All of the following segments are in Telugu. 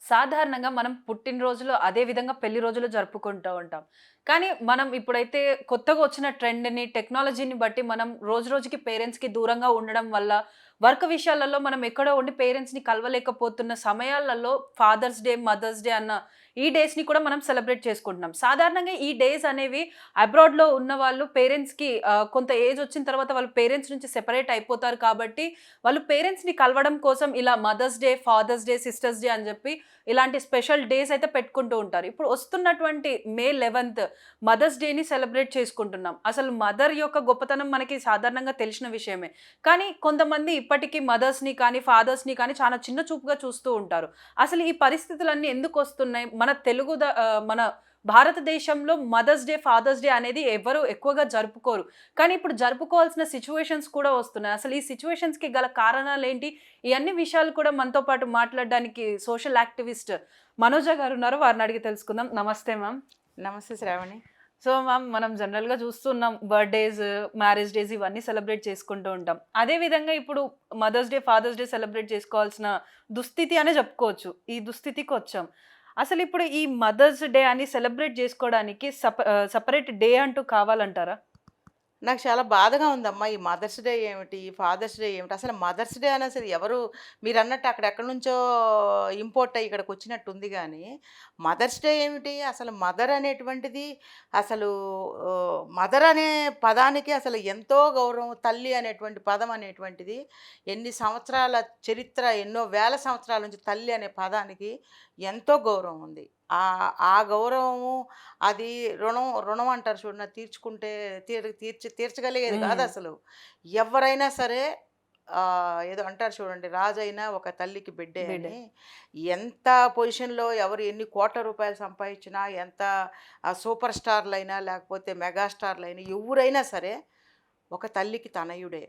సాధారణంగా మనం పుట్టినరోజులు అదే విధంగా పెళ్లి రోజులు జరుపుకుంటూ ఉంటాం. కానీ మనం ఇప్పుడైతే కొత్తగా వచ్చిన ట్రెండ్‌ని, టెక్నాలజీని బట్టి మనం రోజు రోజుకి పేరెంట్స్‌కి దూరంగా ఉండడం వల్ల, వర్క్ విషయాలలో మనం ఎక్కడో ఉండి పేరెంట్స్‌ని కలవలేకపోతున్న సమయాలలో ఫాదర్స్ డే, మదర్స్ డే అన్న ఈ డేస్‌ని కూడా మనం సెలబ్రేట్ చేసుకుంటున్నాం. సాధారణంగా ఈ డేస్ అనేవి అబ్రాడ్‌లో ఉన్నవాళ్ళు పేరెంట్స్‌కి కొంత ఏజ్ వచ్చిన తర్వాత వాళ్ళు పేరెంట్స్ నుంచి సెపరేట్ అయిపోతారు కాబట్టి, వాళ్ళు పేరెంట్స్‌ని కలవడం కోసం ఇలా Mother's Day, Father's Day, Sister's Day అని చెప్పి ఇలాంటి స్పెషల్ డేస్ అయితే పెట్టుకుంటూ ఉంటారు. ఇప్పుడు వస్తున్నటువంటి మే 11థ్ మదర్స్ డేని సెలబ్రేట్ చేసుకుంటున్నాం. అసలు మదర్ యొక్క గొప్పతనం మనకి సాధారణంగా తెలిసిన విషయమే. కానీ కొంతమంది ఇప్పటికీ మదర్స్‌ని కానీ, ఫాదర్స్‌ని కానీ చాలా చిన్న చూపుగా చూస్తూ ఉంటారు. అసలు ఈ పరిస్థితులన్నీ ఎందుకొస్తున్నాయి? మన భారతదేశంలో మదర్స్ డే, ఫాదర్స్ డే అనేది ఎవరు ఎక్కువగా జరుపుకోరు. కానీ ఇప్పుడు జరుపుకోవాల్సిన సిట్యుయేషన్స్ కూడా వస్తున్నాయి. అసలు ఈ సిట్యుయేషన్స్‌కి గల కారణాలేంటి? ఈ అన్ని విషయాలు కూడా మనతో పాటు మాట్లాడడానికి సోషల్ యాక్టివిస్ట్ మనోజ గారున్నారు. వారిని అడిగి తెలుసుకుందాం. నమస్తే మ్యామ్. నమస్తే శ్రావణి. సో మ్యామ్, మనం జనరల్‌గా చూస్తున్నాం బర్త్‌డేస్, మ్యారేజ్ డేస్ ఇవన్నీ సెలబ్రేట్ చేసుకుంటూ ఉంటాం. అదే విధంగా ఇప్పుడు Mother's Day, Father's Day celebrate చేసుకోవాల్సిన దుస్థితి అనే చెప్పుకోవచ్చు. ఈ దుస్థితికొచ్చాం. అసలిప్పుడు ఈ మదర్స్ డే అని సెలబ్రేట్ చేసుకోవడానికి సెపరేట్ డే అంటూ కావాలంటారా? నాకు చాలా బాధగా ఉందమ్మా. ఈ మదర్స్ డే ఏమిటి? ఫాదర్స్ డే ఏమిటి? అసలు మదర్స్ డే అనేసరి ఎవరు మీరన్నట్టు అక్కడెక్కడి నుంచో ఇంపోర్ట్ అయ్యి ఇక్కడికొచ్చినట్టుంది గానీ, మదర్స్ డే ఏమిటి? అసలు మదర్ అనేటువంటిది అసలు మదర్ అనే పదానికి అసలు ఎంతో గౌరవం. తల్లి అనేటువంటి పదం అనేటువంటిది ఎన్ని సంవత్సరాల చరిత్ర, ఎన్నో వేల సంవత్సరాల నుంచి తల్లి అనే పదానికి ఎంతో గౌరవం ఉంది. ఆ గౌరవము అది రుణం అంటారు చూడండి. అది తీర్చుకుంటే తీర్చగలిగేది హ్మ్. కాదసలు. ఎవ్వరైనా సరే ఏదో అంటారు చూడండి. రాజైనా ఒక తల్లికి బిడ్డే బిడే. అని. ఎంత పొజిషన్‌లో ఎవరు ఎన్ని కోట్ల రూపాయలు సంపాదించినా, ఎంత సూపర్ స్టార్‌లైనా, లేకపోతే మెగా స్టార్‌లైనా ఎవ్వురైనా సరే ఒక తల్లికి తనయుడే.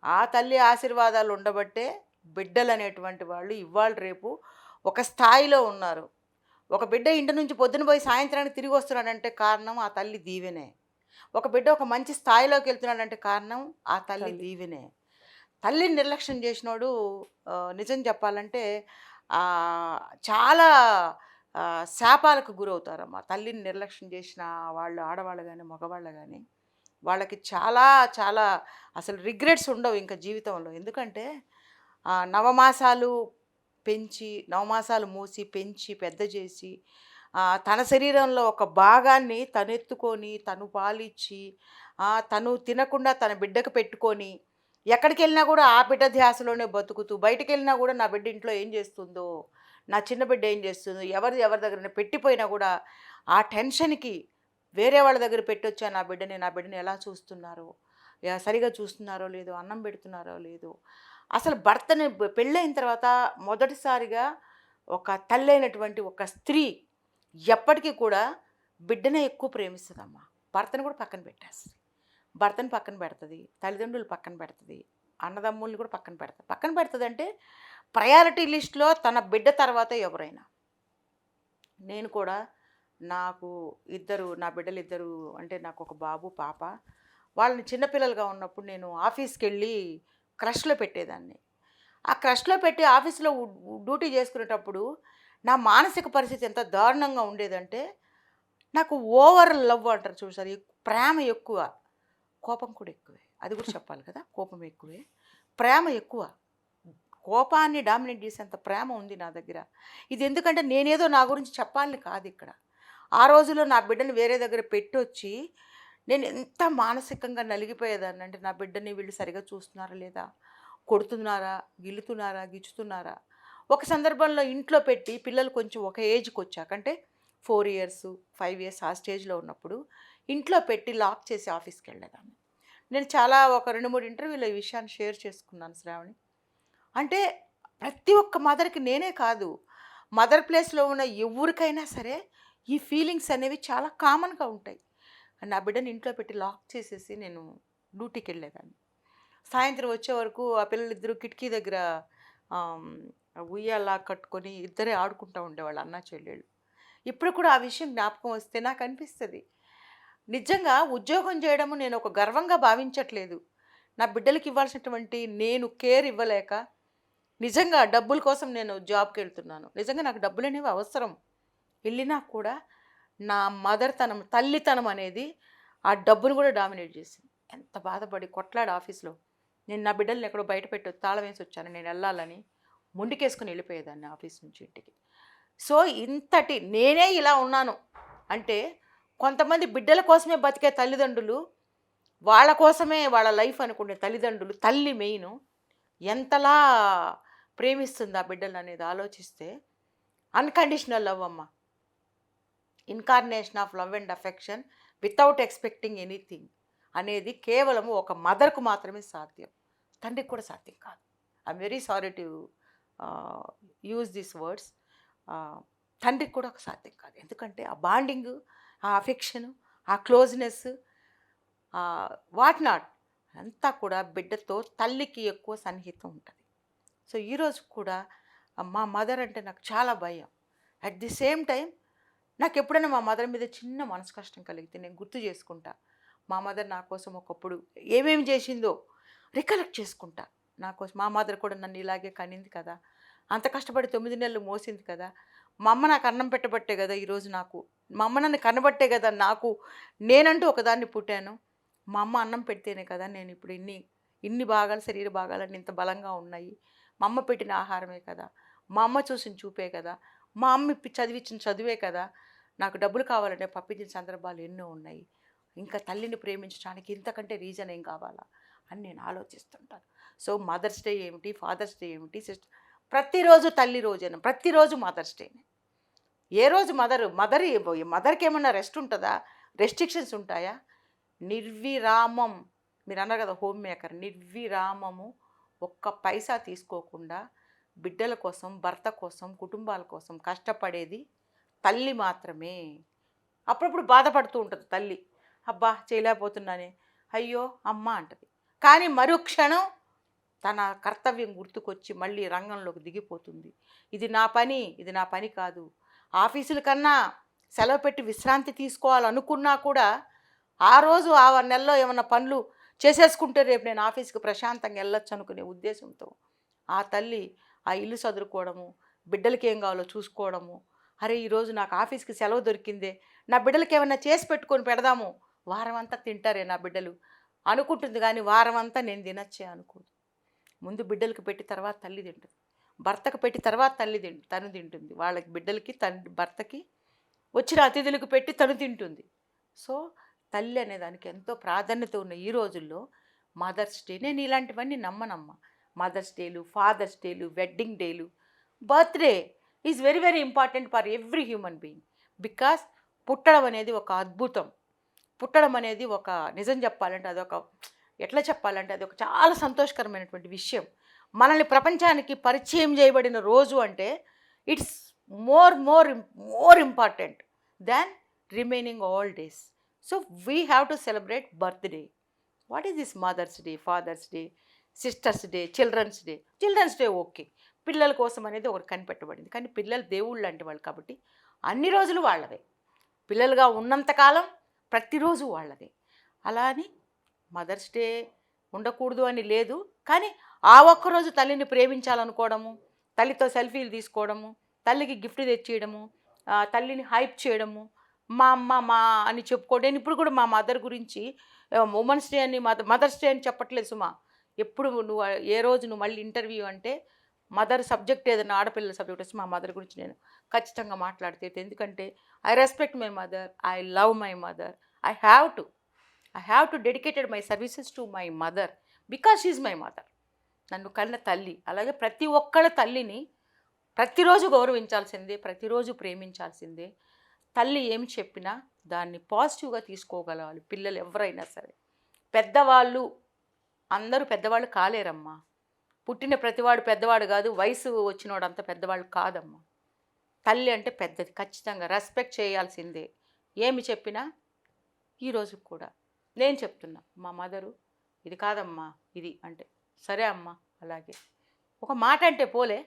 ఆ తల్లి ఆశీర్వాదాలు ఉండబట్టే బిడ్డలనేటువంటి వాళ్ళు ఇవాళ రేపు ఒక స్థాయిలో ఉన్నారు. ఒక బిడ్డ ఇంటి నుంచి పొద్దున పోయి సాయంత్రానికి తిరిగి వస్తున్నాడంటే కారణం ఆ తల్లి దీవెనే. ఒక బిడ్డ ఒక మంచి స్థాయిలోకి వెళ్తున్నాడంటే కారణం ఆ తల్లి తల్లి. దీవెనే. తల్లిని నిర్లక్ష్యం చేసినోడు నిజం చెప్పాలంటే చాలా శాపాలకు గురవుతారమ్మా. తల్లిని నిర్లక్ష్యం చేసిన వాళ్ళు ఆడవాళ్ళు గానీ, మగవాళ్ళు గానీ వాళ్ళకి చాలా చాలా అసలు రిగ్రెట్స్ ఉండవు ఇంక జీవితంలో. ఎందుకంటే నవమాసాలు నవమాసాలు మోసి, పెంచి, పెద్ద చేసి తన శరీరంలో ఒక భాగాన్ని తనెత్తుకొని, తను పాలిచ్చి, తను తినకుండా తన బిడ్డకు పెట్టుకొని, ఎక్కడికెళ్ళినా కూడా ఆ బిడ్డ ధ్యాసలోనే బతుకుతూ, బయటికెళ్ళినా కూడా నా బిడ్డ ఇంట్లో ఏం చేస్తుందో, నా చిన్న బిడ్డ ఏం చేస్తుందో, ఎవరి దగ్గరైనా పెట్టిపోయినా కూడా ఆ టెన్షన్‌కి వేరే వాళ్ళ దగ్గర పెట్టొచ్చా నా బిడ్డని ఎలా చూస్తున్నారో, సరిగ్గా చూస్తున్నారో లేదో, అన్నం పెడుతున్నారో లేదో. అసలు భర్తని పెళ్ళైన తర్వాత మొదటిసారిగా ఒక తల్లైనటువంటి ఒక స్త్రీ ఎప్పటికీ కూడా బిడ్డనే ఎక్కువ ప్రేమిస్తదమ్మా. భర్తను కూడా పక్కన పెట్టేస్తది. భర్తని పక్కన పెడతది. తల్లిదండ్రులు పక్కన పెడతది. అన్నదమ్ముల్ని కూడా పక్కన పెడతది. పక్కన పెడతదంటే ప్రయారిటీ లిస్ట్‌లో తన బిడ్డ తర్వాతే ఎవరైనా. నేను కూడా నాకు నా బిడ్డలిద్దరూ అంటే నాకొక బాబు, పాప. వాళ్ళని చిన్న పిల్లలుగా ఉన్నప్పుడు నేను ఆఫీస్‌కెళ్ళి క్రష్‌లో పెట్టేదాన్ని. ఆ క్రష్‌లో పెట్టి ఆఫీస్‌లో డ్యూటీ చేసుకునేటప్పుడు నా మానసిక పరిస్థితి ఎంత దారుణంగా ఉండేదంటే, నాకు ఓవర్ లవ్ అంటారు చూసారు. ప్రేమ ఎక్కువ. కోపం కూడా ఎక్కువే. అది కూడా చెప్పాలి కదా! కోపం ఎక్కువే. ప్రేమ ఎక్కువ. కోపాన్ని డామినేట్ చేసేంత ప్రేమ ఉంది నా దగ్గర. ఇది ఎందుకంటే నేనేదో నా గురించి చెప్పాలని కాదిక్కడ. ఆ రోజుల్లో నా బిడ్డని వేరే దగ్గర పెట్టొచ్చి, నేను ఎంత మానసికంగా నలిగిపోయేదాన్నంటే, నా బిడ్డని వీళ్ళు సరిగ్గా చూస్తున్నారా లేదా? కొడుతున్నారా? గిచ్చుతున్నారా? ఒక సందర్భంలో ఇంట్లో పెట్టి పిల్లలు కొంచెం ఒక ఏజ్‌కొచ్చాక అంటే 4 ఇయర్స్, 5 ఇయర్స్ ఆ స్టేజ్‌లో ఉన్నప్పుడు ఇంట్లో పెట్టి లాక్ చేసి ఆఫీస్‌కెళ్ళేదాన్ని. నేను చాలా ఒక 2, 3 ఇంటర్వ్యూలో ఈ విషయాన్ని షేర్ చేసుకున్నాను శ్రావణి. అంటే ప్రతి ఒక్క మదర్‌కి నేనే కాదు, మదర్ ప్లేస్‌లో ఉన్న ఎవ్వరికైనా సరే ఈ ఫీలింగ్స్ అనేవి చాలా కామన్‌గా ఉంటాయి. నా బిడ్డని ఇంట్లో పెట్టి లాక్ చేసేసి నేను డ్యూటీకెళ్ళేదాన్ని. సాయంత్రం వచ్చే వరకు ఆ పిల్లలిద్దరూ కిటికీ దగ్గర ఆహ్, ఉయ్యాల కట్టుకొని ఇద్దరే ఆడుకుంటా ఉండేవాళ్ళు అన్నా, చెల్లెళ్ళు. ఇప్పుడు కూడా ఆ విషయం జ్ఞాపకం వస్తే నాకనిపిస్తది. నిజంగా ఉద్యోగం చేయడము నేను ఒక గర్వంగా భావించట్లేదు. నా బిడ్డలకి ఇవ్వాల్సినటువంటి నేను కేర్ ఇవ్వలేక, నిజంగా డబ్బుల కోసం నేను జాబ్కి వెళ్తున్నాను, నిజంగా నాకు డబ్బులు అనేవి అవసరం, వెళ్ళినా కూడా నా మదర్తనం తల్లితనం అనేది ఆ డబ్బును కూడా డామినేట్ చేసింది. ఎంత బాధపడి కొట్లాడు ఆఫీస్లో, నేను నా బిడ్డల్ని ఎక్కడో బయట పెట్టి తాళం వేసి వచ్చాను, నేను వెళ్ళాలని ముందుకేసుకుని వెళ్ళిపోయేదాన్ని ఆఫీస్ నుంచి ఇంటికి. సో ఇంతటి నేనే ఇలా ఉన్నాను అంటే, కొంతమంది బిడ్డల కోసమే బతికే తల్లిదండ్రులు, వాళ్ళ కోసమే వాళ్ళ లైఫ్ అనుకునే తల్లిదండ్రులు, తల్లి మెయిన్ ఎంతలా ప్రేమిస్తుంది ఆ బిడ్డలు అనేది ఆలోచిస్తే, అన్కండిషనల్ లవ్ అమ్మ, incarnation of love and affection without expecting anything అనేది కేవలం ఒక మదర్కు మాత్రమే సాధ్యం, తండ్రికి కూడా సాధ్యం కాదు. I'm very sorry to use these words. తండ్రికి కూడా ఒక సాధ్యం కాదు, ఎందుకంటే ఆ బాండింగ్, ఆ అఫెక్షను, ఆ క్లోజ్నెస్, వాట్ నాట్ అంతా కూడా బిడ్డతో తల్లికి ఎక్కువ సన్నిహితం ఉంటుంది. సో ఈరోజు కూడా మా మదర్ అంటే నాకు చాలా భయం. అట్ ది సేమ్ టైం నాకు ఎప్పుడైనా మా మదర్ మీద చిన్న మనసు కష్టం కలిగితే నేను గుర్తు చేసుకుంటా, మా మదర్ నా కోసం ఒకప్పుడు ఏమేమి చేసిందో రికలెక్ట్ చేసుకుంటా. నా కోసం మా మదర్ కూడా నన్ను ఇలాగే కనింది కదా, అంత కష్టపడి 9 నెలలు మోసింది కదా, మా అమ్మ నాకు అన్నం పెట్టబట్టే కదా ఈరోజు నాకు, మా అమ్మ నన్ను కనబట్టే కదా నాకు నేనంటూ ఒకదాన్ని పుట్టాను, మా అమ్మ అన్నం పెడితేనే కదా నేను ఇప్పుడు ఇన్ని భాగాలు, శరీర భాగాలన్నీ ఇంత బలంగా ఉన్నాయి, మా అమ్మ పెట్టిన ఆహారమే కదా, మా అమ్మ చూసిన చూపే కదా, మా అమ్మ చదివించిన చదువే కదా నాకు డబ్బులు కావాలంటే పంపించిన సందర్భాలు ఎన్నో ఉన్నాయి, ఇంకా తల్లిని ప్రేమించడానికి ఇంతకంటే రీజన్ ఏం కావాలా అని నేను ఆలోచిస్తుంటాను. సో మదర్స్ డే ఏమిటి, ఫాదర్స్ డే ఏమిటి, ప్రతిరోజు తల్లి రోజైనా ప్రతిరోజు మదర్స్ డేనే. ఏ రోజు మదర్కి ఏమన్నా రెస్ట్ ఉంటుందా, రెస్ట్రిక్షన్స్ ఉంటాయా? నిర్విరామం, మీరు అన్నారు కదా హోమ్ మేకర్, నిర్విరామము ఒక్క పైసా తీసుకోకుండా బిడ్డల కోసం, భర్త కోసం, కుటుంబాల కోసం కష్టపడేది తల్లి మాత్రమే. అప్పుడప్పుడు బాధపడుతూ ఉంటుంది తల్లి, అబ్బా చేయలేకపోతున్నానే, అయ్యో అమ్మ అంటది, కానీ మరుక్షణం తన కర్తవ్యం గుర్తుకొచ్చి మళ్ళీ రంగంలోకి దిగిపోతుంది. ఇది నా పని కాదు. ఆఫీసుల కన్నా సెలవు పెట్టి విశ్రాంతి తీసుకోవాలనుకున్నా కూడా ఆ రోజు ఆ నెలలో ఏమన్నా పనులు చేసేసుకుంటే రేపు నేను ఆఫీస్కి ప్రశాంతంగా వెళ్ళొచ్చు అనుకునే ఉద్దేశంతో ఆ తల్లి ఆ ఇల్లు సదురుకోవడము, బిడ్డలకి ఏం కావాలో చూసుకోవడము, అరే ఈరోజు నాకు ఆఫీస్కి సెలవు దొరికిందే, నా బిడ్డలకి ఏమన్నా చేసి పెట్టుకొని పెడదాము, వారం అంతా తింటారే నా బిడ్డలు అనుకుంటుంది, కానీ వారం అంతా నేను తినచ్చే అనుకోదు. ముందు బిడ్డలకు పెట్టి తర్వాత తల్లి తింటుంది, భర్తకు పెట్టి తర్వాత తను తింటుంది, వాళ్ళకి బిడ్డలకి భర్తకి వచ్చిన అతిథులకు పెట్టి తను తింటుంది. సో తల్లి అనే దానికి ఎంతో ప్రాధాన్యత ఉన్న ఈ రోజుల్లో మదర్స్ డే, నేను ఇలాంటివన్నీ నమ్మనమ్మా. మదర్స్ డేలు, ఫాదర్స్ డేలు, వెడ్డింగ్ డేలు, birthday is very very important for every human being. Because పుట్టడం అనేది ఒక అద్భుతం, పుట్టడం అనేది ఒక, నిజం చెప్పాలంటే అదొక, ఎట్లా చెప్పాలంటే అది ఒక చాలా సంతోషకరమైనటువంటి విషయం. మనల్ని ప్రపంచానికి పరిచయం చేయబడిన రోజు అంటే it's more important than remaining all days. So we have to celebrate birthday. What is this Mother's Day, Father's Day, Sister's Day, Children's Day okay, పిల్లల కోసం అనేది ఒకటి కనిపెట్టబడింది, కానీ పిల్లలు దేవుళ్ళు లాంటి వాళ్ళు కాబట్టి అన్ని రోజులు వాళ్ళవే, పిల్లలుగా ఉన్నంతకాలం ప్రతిరోజు వాళ్ళదే. అలా అని మదర్స్ డే ఉండకూడదు అని లేదు, కానీ ఆ ఒక్కరోజు తల్లిని ప్రేమించాలనుకోవడము, తల్లితో సెల్ఫీలు తీసుకోవడము, తల్లికి గిఫ్ట్ తెచ్చేయడము, తల్లిని హైప్ చేయడము, మా అమ్మ మా అని చెప్పుకోవడం. నేను ఇప్పుడు కూడా మా మదర్ గురించి ఉమెన్స్ డే అని మదర్స్ డే అని చెప్పట్లేదు సుమా. ఎప్పుడు నువ్వు ఏ రోజు నువ్వు మళ్ళీ ఇంటర్వ్యూ అంటే మదర్ సబ్జెక్ట్ ఏదైనా ఆడపిల్లల సబ్జెక్ట్ వస్తే మా మదర్ గురించి నేను ఖచ్చితంగా మాట్లాడితే, ఎందుకంటే I respect my mother, I love my mother, I have to dedicated my services to my mother because she is my mother. నన్ను కన్న తల్లి. అలాగే ప్రతి ఒక్కళ్ళ తల్లిని ప్రతిరోజు గౌరవించాల్సిందే, ప్రతిరోజు ప్రేమించాల్సిందే. తల్లి ఏం చెప్పినా దాన్ని పాజిటివ్గా తీసుకోగలగాలి పిల్లలు ఎవరైనా సరే. పెద్దవాళ్ళు అందరూ పెద్దవాళ్ళు కాలేరమ్మా, పుట్టిన ప్రతివాడు పెద్దవాడు కాదు, వయసు వచ్చినవాడు అంత పెద్దవాళ్ళు కాదమ్మా. తల్లి అంటే పెద్దది, ఖచ్చితంగా రెస్పెక్ట్ చేయాల్సిందే. ఏమి చెప్పినా ఈరోజు కూడా నేను చెప్తున్నా, మా మదరు ఇది కాదమ్మా ఇది అంటే, సరే అమ్మా అలాగే. ఒక మాట అంటే పోలే,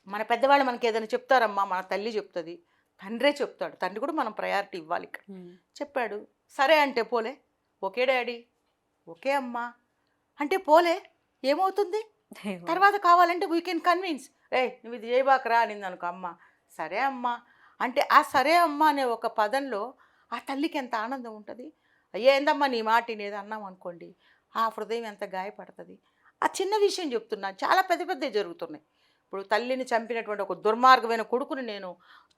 మన పెద్దవాళ్ళు మనకి ఏదైనా చెప్తారమ్మా, మన తల్లి చెప్తుంది, తండ్రే చెప్తాడు, తండ్రి కూడా మనం ప్రయారిటీ ఇవ్వాలి. ఇక్కడ చెప్పాడు సరే అంటే పోలే, ఓకే డాడీ, ఓకే అమ్మా అంటే పోలే, ఏమవుతుంది? తర్వాత కావాలంటే వీ కెన్ కన్విన్స్, నువ్వు ఇది చేయబాకరా అనింది అనుకో అమ్మ, సరే అమ్మా అంటే ఆ సరే అమ్మ అనే ఒక పదంలో ఆ తల్లికి ఎంత ఆనందం ఉంటుంది. ఏందమ్మా నీ మాట నేను అన్నాం అనుకోండి, ఆ హృదయం ఎంత గాయపడుతుంది. ఆ చిన్న విషయం చెప్తున్నాను, చాలా పెద్ద పెద్దవి జరుగుతున్నాయి. ఇప్పుడు తల్లిని చంపినటువంటి ఒక దుర్మార్గమైన కొడుకుని నేను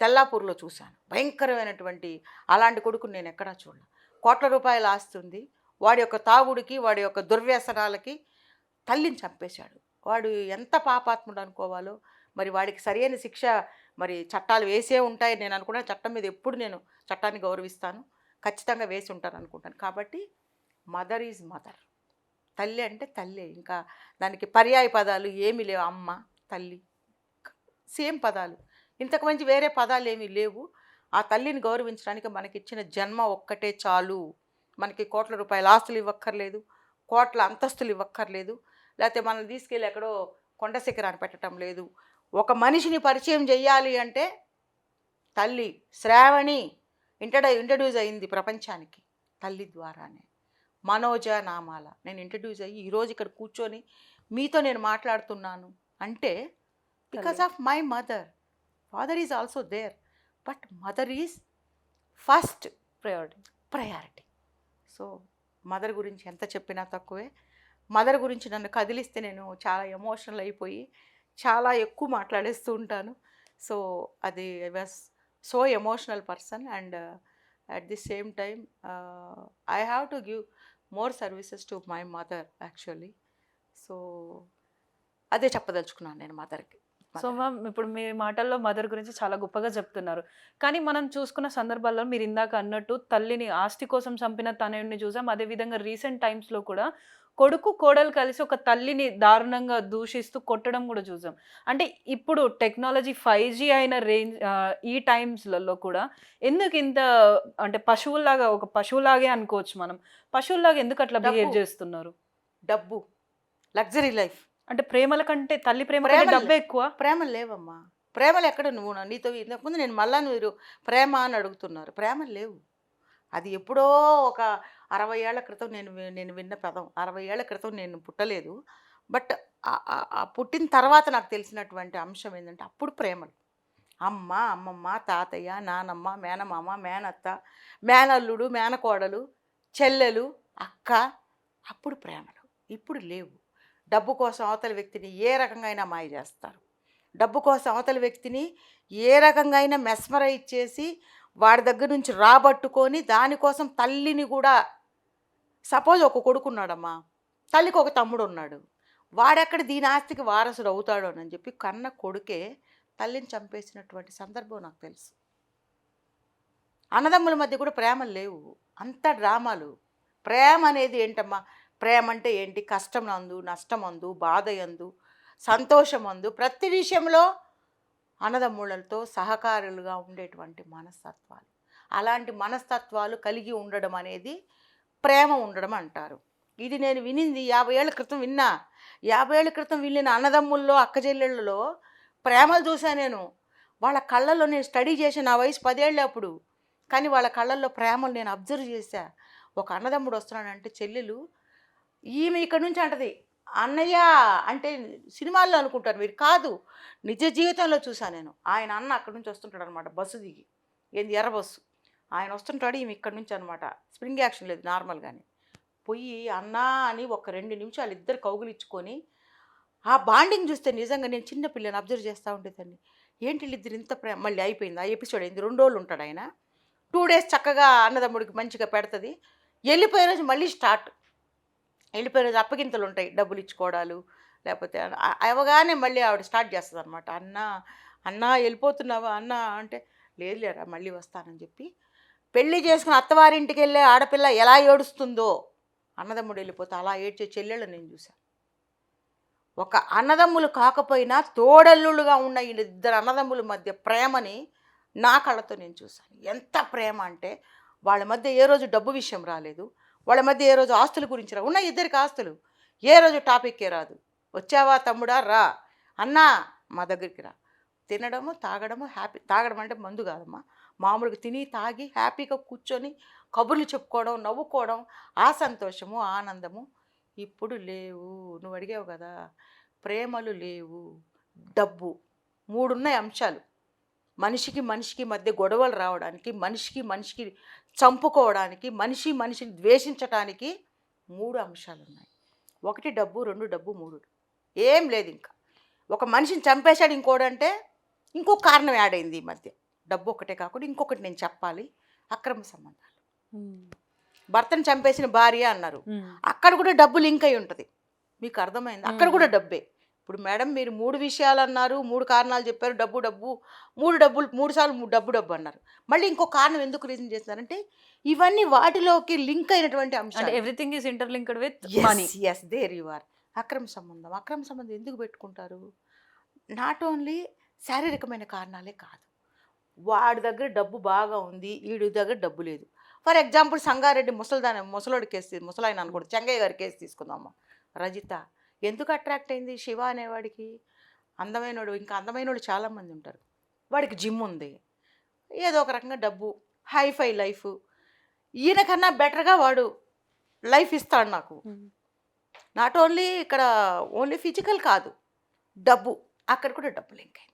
తెల్లాపూర్లో చూశాను, భయంకరమైనటువంటి అలాంటి కొడుకుని నేను ఎక్కడా చూడను. కోట్ల రూపాయలు ఆస్తుంది, వాడి యొక్క తాగుడికి వాడి యొక్క దుర్వ్యసనాలకి తల్లిని చంపేశాడు. వాడు ఎంత పాపాత్ముడు అనుకోవాలో. మరి వాడికి సరైన శిక్ష మరి చట్టాలు వేసే ఉంటాయి నేను అనుకున్నాను. చట్టం మీద ఎప్పుడు నేను చట్టాన్ని గౌరవిస్తాను, ఖచ్చితంగా వేసి ఉంటారు అనుకుంటాను. కాబట్టి మదర్ ఈజ్ మదర్, తల్లి అంటే తల్లే, ఇంకా దానికి పర్యాయ పదాలు ఏమీ లేవు. అమ్మ, తల్లి సేమ్ పదాలు, ఇంతకు మంచి వేరే పదాలు ఏమీ లేవు. ఆ తల్లిని గౌరవించడానికి మనకిచ్చిన జన్మ ఒక్కటే చాలు. మనకి కోట్ల రూపాయల ఆస్తులు ఇవ్వక్కర్లేదు, కోట్ల అంతస్తులు ఇవ్వక్కర్లేదు, లేకపోతే మనల్ని తీసుకెళ్ళి ఎక్కడో కొండ శిఖరాన్ని పెట్టడం లేదు. ఒక మనిషిని పరిచయం చేయాలి అంటే తల్లి శ్రావణి ఇంట్రడ్యూస్ అయింది ప్రపంచానికి తల్లి ద్వారానే. మనోజ నామాల నేను ఇంట్రడ్యూస్ అయ్యి ఈరోజు ఇక్కడ కూర్చొని మీతో నేను మాట్లాడుతున్నాను అంటే because of my mother. Father is also there, but mother is first priority. So mother గురించి ఎంత చెప్పినా తక్కువే. మదర్ గురించి నన్ను కదిలిస్తే నేను చాలా ఎమోషనల్ అయిపోయి చాలా ఎక్కువ మాట్లాడేస్తూ ఉంటాను. సో అది I was so emotional person and at the same time I have to give more services to my mother actually. So అదే చెప్పదలుచుకున్నాను నేను మదర్కి. సో మ్యామ్, ఇప్పుడు మీ మాటల్లో మదర్ గురించి చాలా గొప్పగా చెప్తున్నారు. కానీ మనం చూసుకున్న సందర్భాల్లో మీరు ఇందాక అన్నట్టు తల్లిని ఆస్తి కోసం చంపిన తనయుడిని చూసాం. అదేవిధంగా రీసెంట్ టైమ్స్లో కూడా కొడుకు కోడలు కలిసి ఒక తల్లిని దారుణంగా దూషిస్తూ కొట్టడం కూడా చూసాం. అంటే ఇప్పుడు టెక్నాలజీ 5G అయిన రేంజ్ ఈ టైమ్స్లలో కూడా ఎందుకు ఇంత అంటే పశువుల్లాగా, ఒక పశువులాగే అనుకోవచ్చు మనం, పశువుల్లాగా ఎందుకు అట్లా బిహేవ్ చేస్తున్నారు? డబ్బు, లగ్జరీ లైఫ్. అంటే ప్రేమల కంటే తల్లి ప్రేమ కంటే డబ్బే ఎక్కువ. ప్రేమలు లేవమ్మా. ప్రేమలు ఎక్కడ? నువ్వు నీతో ఇంతకుముందు నేను మళ్ళా మీరు ప్రేమ అని అడుగుతున్నారు. ప్రేమలు లేవు. అది ఎప్పుడో ఒక 60 ఏళ్ల క్రితం నేను విన్న పదం. 60 ఏళ్ల క్రితం నేను పుట్టలేదు, బట్ పుట్టిన తర్వాత నాకు తెలిసినటువంటి అంశం ఏంటంటే అప్పుడు ప్రేమలు. అమ్మ, అమ్మమ్మ, తాతయ్య, నానమ్మ, మేనమామ, మేనత్త, మేనల్లుడు, మేనకోడలు, చెల్లెలు, అక్క, అప్పుడు ప్రేమలు. ఇప్పుడు లేవు. డబ్బు కోసం అవతల వ్యక్తిని ఏ రకంగా అయినా మాయ చేస్తారు. డబ్బు కోసం అవతల వ్యక్తిని ఏ రకంగా అయినా మెస్మరైజ్ చేసి వాడి దగ్గర నుంచి రాబట్టుకొని దానికోసం తల్లిని కూడా, సపోజ్ ఒక కొడుకున్నాడమ్మా, తల్లికి ఒక తమ్ముడు ఉన్నాడు, వాడెక్కడ దీని ఆస్తికి వారసుడు అవుతాడు అని చెప్పి కన్న కొడుకే తల్లిని చంపేసినటువంటి సందర్భం నాకు తెలుసు. అన్నదమ్ముల మధ్య కూడా ప్రేమలు లేవు, అంత డ్రామాలు. ప్రేమ అనేది ఏంటమ్మా? ప్రేమ అంటే ఏంటి? కష్టం అందు, నష్టం అందు, బాధ అందు, సంతోషం అందు, ప్రతి విషయంలో అన్నదమ్ముళ్ళతో సహకారులుగా ఉండేటువంటి మనస్తత్వాలు. అలాంటి మనస్తత్వాలు కలిగి ఉండడం అనేది ప్రేమ ఉండడం అంటారు. ఇది నేను వినింది 50 ఏళ్ల క్రితం విన్నా. 50 ఏళ్ల క్రితం వినిన అన్నదమ్ముల్లో, అక్కచెల్లెళ్ళలో ప్రేమలు చూశాను నేను. వాళ్ళ కళ్ళల్లో నేను స్టడీ చేశాను, నా వయసు 10 ఏళ్ళు అప్పుడు. కానీ వాళ్ళ కళ్ళల్లో ప్రేమలు నేను అబ్జర్వ్ చేశా. ఒక అన్నదమ్ముడు వస్తున్నాడంటే చెల్లెలు ఈమె ఇక్కడ నుంచి అంటది అన్నయ్య అంటే, సినిమాల్లో అనుకుంటారు మీరు, కాదు నిజ జీవితంలో చూసాను నేను. ఆయన అన్న అక్కడి నుంచి వస్తుంటాడు అనమాట, బస్సు దిగి, ఏంది ఎర్ర బస్సు, ఆయన వస్తుంటాడు, ఈమె ఇక్కడి నుంచి అనమాట. స్ప్రింగ్ యాక్షన్ లేదు, నార్మల్గానే పోయి అన్నా అని ఒక 2 నిమిషాలు ఇద్దరు కౌగులిచ్చుకొని ఆ బాండింగ్ చూస్తే నిజంగా నేను చిన్న పిల్లని అబ్జర్వ్ చేస్తూ ఉండేదాన్ని. ఏంటి వీళ్ళిద్దరు ఇంత ప్రేమ. మళ్ళీ అయిపోయింది ఆ ఎపిసోడ్, అయింది 2 రోజులు ఉంటాడు ఆయన. 2 డేస్ చక్కగా అన్నదమ్ముడికి మంచిగా పెడుతుంది. వెళ్ళిపోయే రోజు మళ్ళీ స్టార్ట్. వెళ్ళిపోయే రోజు అప్పగింతలు ఉంటాయి, డబ్బులు ఇచ్చుకోవడాలు, లేకపోతే అవగానే మళ్ళీ ఆవిడ స్టార్ట్ చేస్తుంది అనమాట. అన్నా వెళ్ళిపోతున్నావా అన్న అంటే, లేదు లేరా మళ్ళీ వస్తానని చెప్పి. పెళ్ళి చేసుకుని అత్తవారింటికి వెళ్ళే ఆడపిల్ల ఎలా ఏడుస్తుందో అన్నదమ్ముడు వెళ్ళిపోతే అలా ఏడ్చే చెల్లెళ్ళు నేను చూశాను. ఒక అన్నదమ్ములు కాకపోయినా తోడల్లులుగా ఉన్న ఈ 2 అన్నదమ్ముల మధ్య ప్రేమని నా కళ్ళతో నేను చూశాను. ఎంత ప్రేమ అంటే వాళ్ళ మధ్య ఏ రోజు డబ్బు విషయం రాలేదు, వాళ్ళ మధ్య ఏ రోజు ఆస్తుల గురించి రా. ఉన్న ఇద్దరికి ఆస్తులు, ఏ రోజు టాపిక్కే రాదు. వచ్చావా తమ్ముడా, రా అన్నా మా దగ్గరికి రా. తినడము, తాగడము, హ్యాపీ. తాగడం అంటే మందు కాదమ్మా, మామూలుగా తిని తాగి హ్యాపీగా కూర్చొని కబుర్లు చెప్పుకోవడం, నవ్వుకోవడం, ఆ సంతోషము, ఆనందము ఇప్పుడు లేవు. నువ్వు అడిగావు కదా ప్రేమలు లేవు, డబ్బు, మూడున్నాయి అంశాలు. మనిషికి మనిషికి మధ్య గొడవలు రావడానికి, మనిషికి మనిషికి చంపుకోవడానికి, మనిషి మనిషిని ద్వేషించటానికి మూడు అంశాలు ఉన్నాయి. ఒకటి డబ్బు, రెండు డబ్బు, మూడు ఏం లేదు. ఇంకా ఒక మనిషిని చంపేశాడు ఇంకోడంటే ఇంకో కారణం యాడ్ అయింది ఈ మధ్య. డబ్బు ఒకటే కాకుండా ఇంకొకటి నేను చెప్పాలి, అక్రమ సంబంధాలు. భర్తను చంపేసిన భార్య అన్నారు, అక్కడ కూడా డబ్బు లింక్ అయి ఉంటుంది. మీకు అర్థమైంది? అక్కడ కూడా డబ్బే. ఇప్పుడు మేడం మీరు మూడు విషయాలు అన్నారు, మూడు కారణాలు చెప్పారు, డబ్బు డబ్బు, మూడు సార్లు డబ్బు డబ్బు అన్నారు. మళ్ళీ ఇంకో కారణం ఎందుకు రీజన్ చేస్తున్నారంటే ఇవన్నీ వాటిలోకి లింక్ అయినటువంటి అంశాలు. Everything is interlinked with money. Yes, there you are. అక్రమ సంబంధం ఎందుకు పెట్టుకుంటారు? నాట్ ఓన్లీ శారీరకమైన కారణాలే కాదు, వాడి దగ్గర డబ్బు బాగా ఉంది, వీడి దగ్గర డబ్బు లేదు. ఫర్ ఎగ్జాంపుల్ సంగారెడ్డి ముసలోడి కేసు, ముసలాయన అనుకోండి, చెంగయ్య గారి కేసు తీసుకుందామా. రజిత ఎందుకు అట్రాక్ట్ అయింది? శివ అనేవాడికి అందమైనోడు, ఇంకా అందమైనోడు చాలామంది ఉంటారు. వాడికి జిమ్ ఉంది, ఏదో ఒక రకంగా డబ్బు, హైఫై లైఫ్, ఈయనకన్నా బెటర్గా వాడు లైఫ్ ఇస్తాడు నాకు. నాట్ ఓన్లీ ఇక్కడ ఓన్లీ ఫిజికల్ కాదు, డబ్బు, అక్కడ కూడా డబ్బు లింక్ అయింది.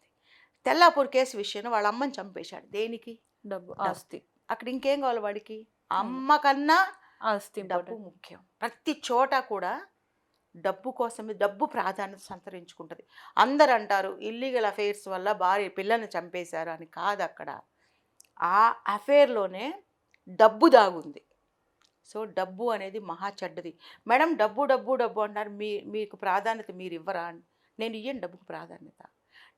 తెల్లాపూర్ కేసు విషయంలో వాళ్ళ అమ్మని చంపేశాడు. దేనికి? డబ్బు, ఆస్తి. అక్కడ ఇంకేం కావాలి వాడికి? అమ్మ కన్నా ఆస్తి, డబ్బు ముఖ్యం. ప్రతి చోట కూడా డబ్బు కోసమే, డబ్బు ప్రాధాన్యత సంతరించుకుంటుంది. అందరు అంటారు ఇల్లీగల్ అఫైర్స్ వల్ల భార్య పిల్లల్ని చంపేశారు అని. కాదు, అక్కడ ఆ అఫైర్లోనే డబ్బు దాగుంది. సో డబ్బు అనేది మహా చెడ్డది. మేడం డబ్బు డబ్బు డబ్బు అంటారు, మీకు ప్రాధాన్యత మీరు ఇవ్వరా అని. నేను ఇయ్యను డబ్బుకు ప్రాధాన్యత.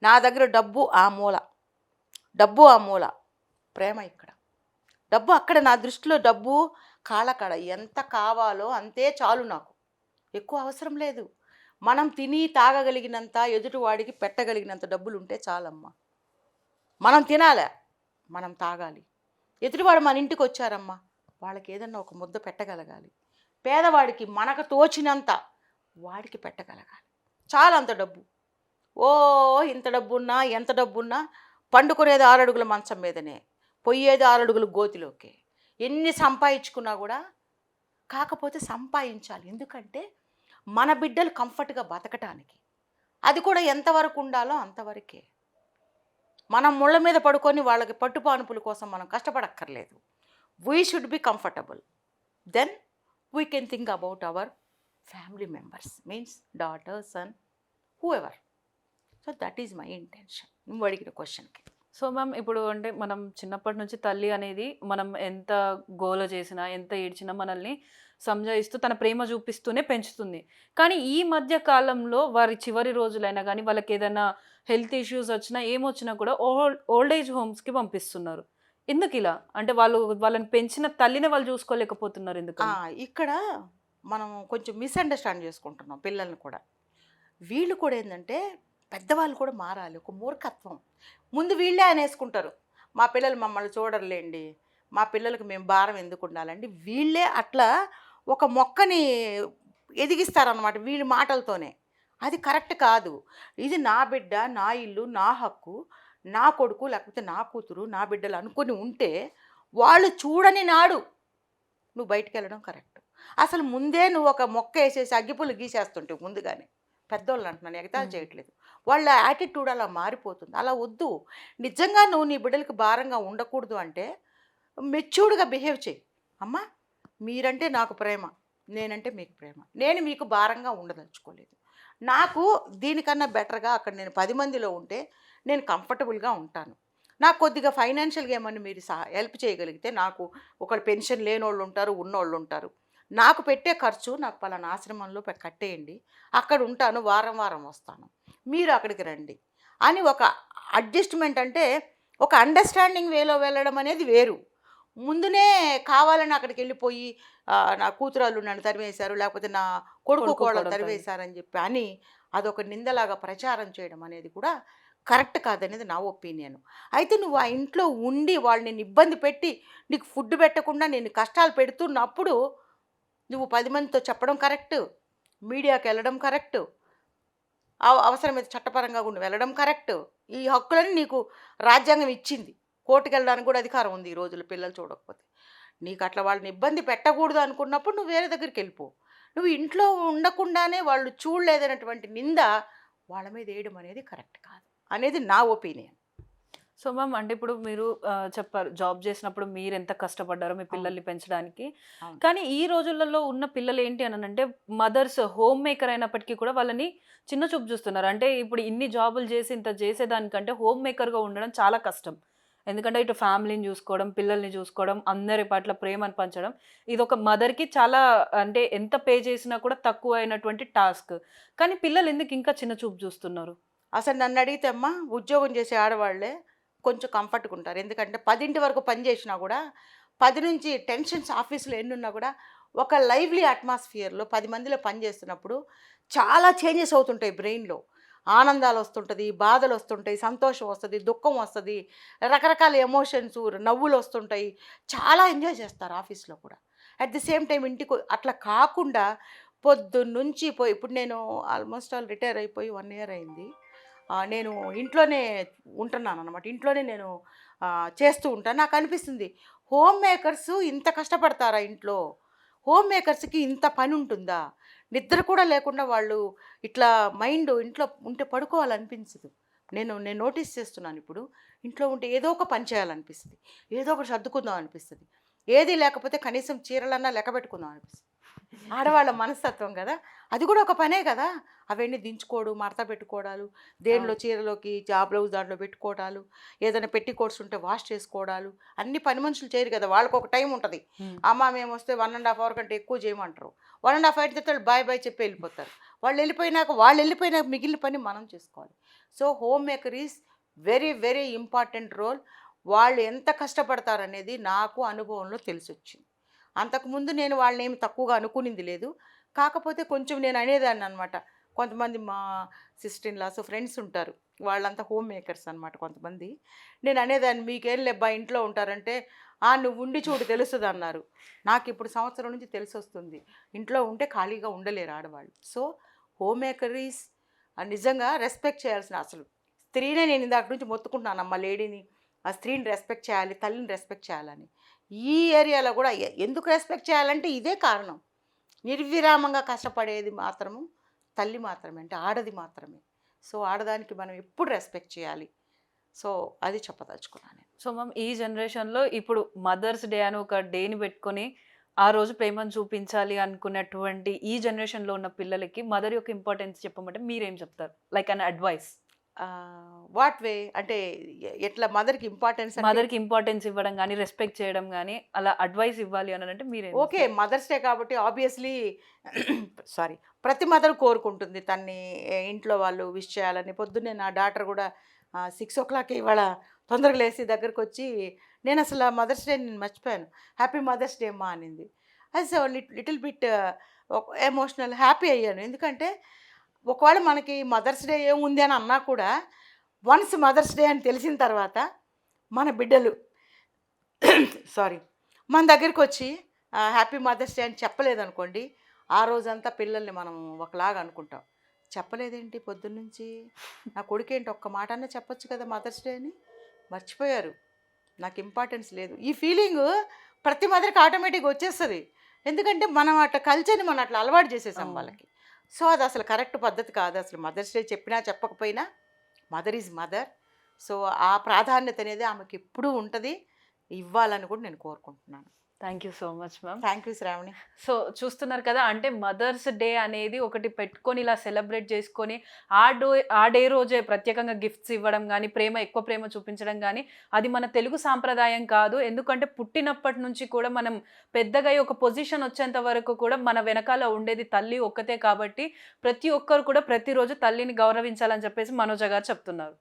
నా దగ్గర డబ్బు ఆ మూల, ప్రేమ ఇక్కడ. డబ్బు అక్కడ, నా దృష్టిలో డబ్బు కాళ్ళకాడ ఎంత కావాలో అంతే చాలు, నాకు ఎక్కువ అవసరం లేదు. మనం తిని తాగగలిగినంత, ఎదుటివాడికి పెట్టగలిగినంత డబ్బులు ఉంటే చాలమ్మా. మనం తినాలి, మనం తాగాలి. ఎదుటివాడు మన ఇంటికి వచ్చారమ్మా, వాళ్ళకి ఏదన్నా ఒక ముద్ద పెట్టగలగాలి. పేదవాడికి మనకు తోచినంత వాడికి పెట్టగలగాలి, చాలా అంత డబ్బు. ఓ ఇంత డబ్బున్నా, ఎంత డబ్బున్నా పండుకునేది 6 అడుగుల మంచం మీదనే, పొయ్యేది 6 అడుగుల గోతిలోకే. ఎన్ని సంపాదించుకున్నా కూడా, కాకపోతే సంపాదించాలి. ఎందుకంటే మన బిడ్డలు కంఫర్ట్గా బతకటానికి. అది కూడా ఎంతవరకు ఉండాలో అంతవరకే. మనం ముళ్ళ మీద పడుకొని వాళ్ళకి పట్టుపానుపుల కోసం మనం కష్టపడక్కర్లేదు. We should be comfortable, then we can think about our family members, means daughter, son, whoever. So that is my intention నువ్వు అడిగిన క్వశ్చన్కి. సో మ్యామ్, ఇప్పుడు అంటే మనం చిన్నప్పటి నుంచి తల్లి అనేది మనం ఎంత గోల చేసినా, ఎంత ఏడ్చినా మనల్ని సంజాయిస్తూ తన ప్రేమ చూపిస్తూనే పెంచుతుంది. కానీ ఈ మధ్య కాలంలో వారి చివరి రోజులైనా కానీ వాళ్ళకి ఏదైనా హెల్త్ ఇష్యూస్ వచ్చినా, ఏమొచ్చినా కూడా ఓల్డ్ ఏజ్ హోమ్స్కి పంపిస్తున్నారు. ఎందుకు ఇలా? అంటే వాళ్ళని పెంచిన తల్లిని వాళ్ళు చూసుకోలేకపోతున్నారు ఎందుకు? ఇక్కడ మనం కొంచెం మిస్అండర్స్టాండ్ చేసుకుంటున్నాం పిల్లల్ని కూడా. వీళ్ళు కూడా ఏంటంటే పెద్దవాళ్ళు కూడా మారాలి. ఒక మూర్ఖత్వం. ముందు వీళ్ళే అనేసుకుంటారు, మా పిల్లలు మమ్మల్ని చూడరులేండి, మా పిల్లలకు మేము భారం ఎందుకు ఉండాలండి. వీళ్ళే అట్లా ఒక మొక్కని ఎదిగిస్తారన్నమాట వీళ్ళ మాటలతోనే. అది కరెక్ట్ కాదు. ఇది నా బిడ్డ, నా ఇల్లు, నా హక్కు, నా కొడుకు లేకపోతే నా కూతురు, నా బిడ్డలు అనుకుని ఉంటే వాళ్ళు చూడని నాడు నువ్వు బయటికి వెళ్ళడం కరెక్ట్. అసలు ముందే నువ్వు ఒక మొక్క వేసేసి అగ్గిపుల్లు గీసేస్తుంటావు ముందుగానే. పెద్దోళ్ళు అంటున్నాను, ఎగతాళి చేయట్లేదు. వాళ్ళ యాటిట్యూడ్ అలా మారిపోతుంది. అలా వద్దు. నిజంగా నువ్వు నీ బిడ్డలకు భారంగా ఉండకూడదు అంటే మెచ్యూర్డ్గా బిహేవ్ చేయి. అమ్మ మీరంటే నాకు ప్రేమ, నేనంటే మీకు ప్రేమ, నేను మీకు భారంగా ఉండదలుచుకోలేదు. నాకు దీనికన్నా బెటర్గా అక్కడ నేను 10 మందిలో ఉంటే నేను కంఫర్టబుల్గా ఉంటాను. నాకు కొద్దిగా ఫైనాన్షియల్గా ఏమన్నా మీరు హెల్ప్ చేయగలిగితే, నాకు ఒకళ్ళు పెన్షన్ లేని వాళ్ళు ఉంటారు, ఉన్నోళ్ళు ఉంటారు, నాకు పెట్టే ఖర్చు నాకు పలానా ఆశ్రమంలో కట్టేయండి, అక్కడ ఉంటాను, వారం వారం వస్తాను, మీరు అక్కడికి రండి అని ఒక అడ్జస్ట్మెంట్, అంటే ఒక అండర్స్టాండింగ్ వేలో వెళ్ళడం అనేది వేరు. ముందునే కావాలని అక్కడికి వెళ్ళిపోయి నా కూతురాళ్ళు నన్ను తరివేశారు, లేకపోతే నా కొడుకు కోడలు తరివేశారని చెప్పి అని అదొక నిందలాగా ప్రచారం చేయడం అనేది కూడా కరెక్ట్ కాదనేది నా ఒపీనియన్. అయితే నువ్వు ఆ ఇంట్లో ఉండి వాళ్ళు నేను ఇబ్బంది పెట్టి నీకు ఫుడ్ పెట్టకుండా నేను కష్టాలు పెడుతున్నప్పుడు నువ్వు 10 మందితో చెప్పడం కరెక్ట్, మీడియాకి వెళ్ళడం కరెక్ట్, అవసరమైతే చట్టపరంగా కూడా వెళ్ళడం కరెక్ట్. ఈ హక్కులని నీకు రాజ్యాంగం ఇచ్చింది. కోర్టుకు వెళ్ళడానికి కూడా అధికారం ఉంది ఈ రోజుల్లో పిల్లలు చూడకపోతే. నీకు అట్లా వాళ్ళని ఇబ్బంది పెట్టకూడదు అనుకున్నప్పుడు నువ్వు వేరే దగ్గరికి వెళ్ళిపో. నువ్వు ఇంట్లో ఉండకుండానే వాళ్ళు చూడలేదనేటువంటి నింద వాళ్ళ మీద వేయడం అనేది కరెక్ట్ కాదు అనేది నా ఒపీనియన్. సో మ్యామ్, అంటే ఇప్పుడు మీరు చెప్పారు జాబ్ చేసినప్పుడు మీరు ఎంత కష్టపడ్డారో మీ అవును. పిల్లల్ని పెంచడానికి. అవును. కానీ ఈ రోజులలో ఉన్న పిల్లలు ఏంటి అని అంటే మదర్స్ హోమ్ మేకర్ అయినప్పటికీ కూడా వాళ్ళని చిన్న చూపు చూస్తున్నారు. అంటే ఇప్పుడు ఇన్ని జాబులు చేసి ఇంత చేసేదానికంటే హోమ్ మేకర్‌గా ఉండడం చాలా కష్టం. ఎందుకంటే ఇటు ఫ్యామిలీని చూసుకోవడం, పిల్లల్ని చూసుకోవడం, అందరి పట్ల ప్రేమను పంచడం. ఇదొక మదర్‌కి చాలా, అంటే ఎంత పే చేసినా కూడా తక్కువైనటువంటి టాస్క్. కానీ పిల్లలు ఎందుకు ఇంకా చిన్న చూపు చూస్తున్నారు? అసలు నన్ను అడిగితే అమ్మ, ఉద్యోగం చేసే ఆడవాళ్ళే కొంచెం కంఫర్ట్గా ఉంటారు. ఎందుకంటే 10 వరకు పని చేసినా కూడా 10 నుంచి టెన్షన్స్ ఆఫీస్లో ఎన్నున్నా కూడా ఒక లైవ్లీ అట్మాస్ఫియర్లో 10 మందిలో పని చేస్తున్నప్పుడు చాలా చేంజెస్ అవుతుంటాయి బ్రెయిన్లో. ఆనందాలు వస్తుంటుంది, బాధలు వస్తుంటాయి, సంతోషం వస్తుంది, దుఃఖం వస్తుంది, రకరకాల ఎమోషన్స్, నవ్వులు వస్తుంటాయి. చాలా ఎంజాయ్ చేస్తారు ఆఫీస్లో కూడా. అట్ ది సేమ్ టైం ఇంటికి అట్లా కాకుండా పొద్దున్నుంచి పోయి, ఇప్పుడు నేను ఆల్మోస్ట్ ఆల్ రిటైర్ అయిపోయి 1 ఇయర్ అయింది. నేను ఇంట్లోనే ఉంటున్నాననమాట. ఇంట్లోనే నేను చేస్తూ ఉంటాను. నాకనిపిస్తుంది, హోమ్ మేకర్స్ ఇంత కష్టపడతారా ఇంట్లో? హోమ్ మేకర్స్‌కి ఇంత పనుంటుందా? నిద్ర కూడా లేకుండా వాళ్ళు ఇట్లా మైండ్ ఇంట్లో ఉంటే పడుకోవాలనిపించదు. నేను నేను నోటీస్ చేస్తున్నానిప్పుడు. ఇంట్లో ఉంటే ఏదో ఒక పని చేయాలనిపిస్తది. ఏదో ఒకటి సర్దుకుందాం అనిపిస్తది. ఏది లేకపోతే కనీసం చీరలన్నా లెక్కబెట్టుకుందాం అనిపిస్తది. ఆడవాళ్ళ మనస్తత్వం కదా! అది కూడా ఒక పనే కదా! అవన్నీ దించుకోవడం, మడత పెట్టుకోవడాలు, దేనిలో అవును. చీరలోకి బ్లౌజ్ దాంట్లో పెట్టుకోవడాలు, ఏదైనా పెట్టికోట్స్ ఉంటే వాష్ చేసుకోవడాలు, అన్ని పని మనుషులు చేయరు కదా! వాళ్ళకొక టైం ఉంటది. హ్మ్. అమ్మ మేమొస్తే 1 ½ అవర్ కంటే ఎక్కువ చేయమంటారు. 1 ½ అవర్ తర్వాత బాయ్ బాయ్ చెప్పి వెళ్ళిపోతారు. వాళ్ళు వెళ్ళిపోయినాక మిగిలిన పని మనం చేసుకోవాలి. So, home maker is very, very important role. వాళ్ళు ఎంత కష్టపడతారనేది నాకు అనుభవంలో తెలిసొచ్చింది. అంతకుముందు నేను వాళ్ళనేమి తక్కువగా అనుకునింది లేదు. కాకపోతే కొంచెం నేను అనేదాన్ననమాట. కొంతమంది మా సిస్టర్ ఇన్ లాస్ ఫ్రెండ్స్ ఉంటారు. వాళ్ళంతా హోమ్ మేకర్స్ అనమాట కొంతమంది. నేను అనేదాన్ని, "మీకేం లేబ్బా ఇంట్లో ఉంటారంటే", "ఆ! నువ్వుండి చూడు తెలుస్తదన్నారు." నాకిప్పుడు సంవత్సరం నుంచి తెలిసొస్తుంది. ఇంట్లో ఉంటే ఖాళీగా ఉండలేరు ఆడవాళ్ళు. సో, హోమ్ మేకర్ ఈజ్ నిజంగా రెస్పెక్ట్ చేయాల్సిన, అసలు స్త్రీనే నేను ఇందాక నుంచి మొత్తుకుంటున్నానమ్మా లేడీని. ఆ స్త్రీని రెస్పెక్ట్ చేయాలి, తల్లిని రెస్పెక్ట్ చేయాలని. ఈ ఏరియాలో కూడా ఎందుకు రెస్పెక్ట్ చేయాలంటే ఇదే కారణం. నిర్విరామంగా కష్టపడేది మాత్రము తల్లి మాత్రమే, అంటే ఆడది మాత్రమే. సో, ఆడదానికి మనం ఎప్పుడు రెస్పెక్ట్ చేయాలి. సో, అది చెప్పదలుచుకున్నాను నేను. సో మ్యామ్, ఈ జనరేషన్‌లో ఇప్పుడు మదర్స్ డే అని ఒక డేని పెట్టుకొని, ఆ రోజు ప్రేమను చూపించాలి అనుకున్నటువంటి ఈ జనరేషన్‌లో ఉన్న పిల్లలకి మదర్ యొక్క ఇంపార్టెన్స్ చెప్పమంటే మీరేం చెప్తారు? Like an advice. What way అంటే ఎట్లా మదర్‌కి ఇంపార్టెన్స్ అంటే, మదర్‌కి ఇంపార్టెన్స్ ఇవ్వడం గాని, రెస్పెక్ట్ చేయడం గాని, అలా అడ్వైస్ ఇవ్వాలి అనంటే మీరేం ఓకే. చెప్తారు? మదర్స్ డే కాబట్టి ఆబ్వియస్లీ సారీ, ప్రతి మదర్ కోరుకుంటుంది తన్ని ఇంట్లో వాళ్ళు విష్ చేయాలని. పొద్దున్నే నా డాటర్ కూడా 6:00కి ఇవాళ తొందరగా లేసి దగ్గరకొచ్చి, నేను అసలు మదర్స్ డే నేను మర్చిపోయాను. హ్యాపీ మదర్స్ డే అమ్మా అనింది. అది so little bit emotional happy అయ్యాను. ఎందుకంటే ఒకవేళ మనకి మదర్స్ డే ఏముంది అని అన్నా కూడా, వన్స్ మదర్స్ డే అని తెలిసిన తర్వాత మన బిడ్డలు సారీ మన దగ్గరికొచ్చి హ్యాపీ మదర్స్ డే అని చెప్పలేదనుకోండి, ఆ రోజంతా పిల్లల్ని మనం ఒకలాగా అనుకుంటాం. చెప్పలేదేంటి పొద్దున్నుంచి, నా కొడుకేంటి ఒక్క మాట అన్నా చెప్పొచ్చు కదా మదర్స్ డే అని, మర్చిపోయారు, నాకు ఇంపార్టెన్స్ లేదు. ఈ ఫీలింగు ప్రతి మదర్‌కి ఆటోమేటిక్‌గా వచ్చేస్తది. ఎందుకంటే మనం అట్లా కల్చర్‌ని మనం అట్లా అలవాటు చేసేసాం అవును. వాళ్ళకి. సో, అది అసలు కరెక్ట్ పద్ధతి కాదు. అసలు మదర్స్ డే చెప్పినా చెప్పకపోయినా మదర్ ఈజ్ మదర్. సో, ఆ ప్రాధాన్యత అనేది ఆమెకెప్పుడూ ఉంటది. ఇవ్వాలని కూడా నేను కోరుకుంటున్నాను. Thank you so much ma'am. Thank you Shravani. So చూస్తున్నారు కదా, అంటే మదర్స్ డే అనేది ఒకటి పెట్టుకొని ఇలా సెలబ్రేట్ చేసుకొని ఆ డే రోజే ప్రత్యేకంగా గిఫ్ట్స్ ఇవ్వడం కానీ, ఎక్కువ ప్రేమ చూపించడం కానీ, అది మన తెలుగు సాంప్రదాయం కాదు. ఎందుకంటే పుట్టినప్పటి నుంచి కూడా మనం పెద్దగా అయ్యి ఒక పొజిషన్ వచ్చేంత వరకు కూడా మన వెనకాల ఉండేది తల్లి ఒక్కతే కాబట్టి ప్రతి ఒక్కరు కూడా ప్రతిరోజు తల్లిని గౌరవించాలని చెప్పేసి మనోజ గారు చెప్తున్నారు.